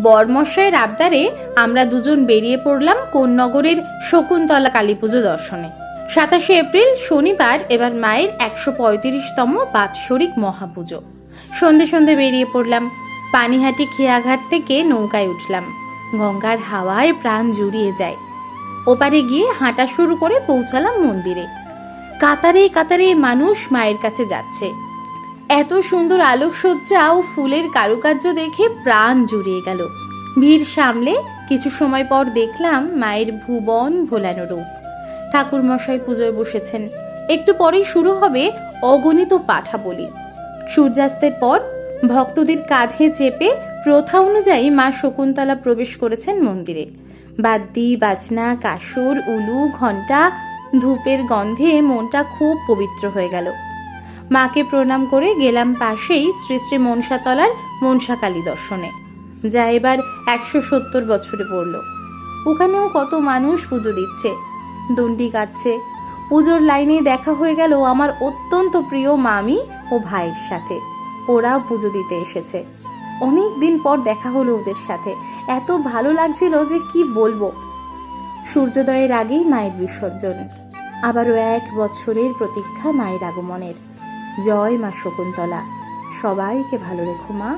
বরমশাইয়ের আবদারে আমরা দুজন বেরিয়ে পড়লাম কোন্নগরের শকুন্তলা কালী পুজো দর্শনে। 27 এপ্রিল শনিবার এবার মায়ের 135তম বাৎসরিক মহাপুজো। সন্ধে সন্ধে বেরিয়ে পড়লাম। পানিহাটি খেয়াঘাট থেকে নৌকায় উঠলাম। গঙ্গার হাওয়ায় প্রাণ জুড়িয়ে যায়। ওপারে গিয়ে হাঁটা শুরু করে পৌঁছালাম মন্দিরে। কাতারে কাতারে মানুষ মায়ের কাছে যাচ্ছে। এত সুন্দর আলোকসজ্জা ও ফুলের কারুকার্য দেখে প্রাণ জুড়িয়ে গেল। ভিড় সামলে কিছু সময় পর দেখলাম মায়ের ভুবন ভোলানো রূপ। ঠাকুর মশাই পুজোয় বসেছেন। একটু পরেই শুরু হবে অগণিত পাঠা বলি। সূর্যাস্তের পর ভক্তদের কাঁধে চেপে প্রথা অনুযায়ী মা শকুন্তলা প্রবেশ করেছেন মন্দিরে। বাদ্যি বাজনা, কাসর, উলু, ঘণ্টা, ধূপের গন্ধে মনটা খুব পবিত্র হয়ে গেল। মাকে প্রণাম করে গেলাম পাশেই শ্রী শ্রী মনসাতলার মনসাকালী দর্শনে, যা এবার 170 বছরে পড়ল। ওখানেও কত মানুষ পুজো দিচ্ছে, দণ্ডি কাটছে। পুজোর লাইনে দেখা হয়ে গেল আমার অত্যন্ত প্রিয় মামি ও ভাইয়ের সাথে। ওরাও পুজো দিতে এসেছে। অনেক দিন পর দেখা হলো ওদের সাথে। এত ভালো লাগছিল যে কি বলবো। সূর্যোদয়ের আগেই মায়ের বিসর্জন। আবারও 1 বছরের প্রতীক্ষা মায়ের আগমনের। জয় মা শকুন্তলা। সবাইকে ভালো রেখো মা।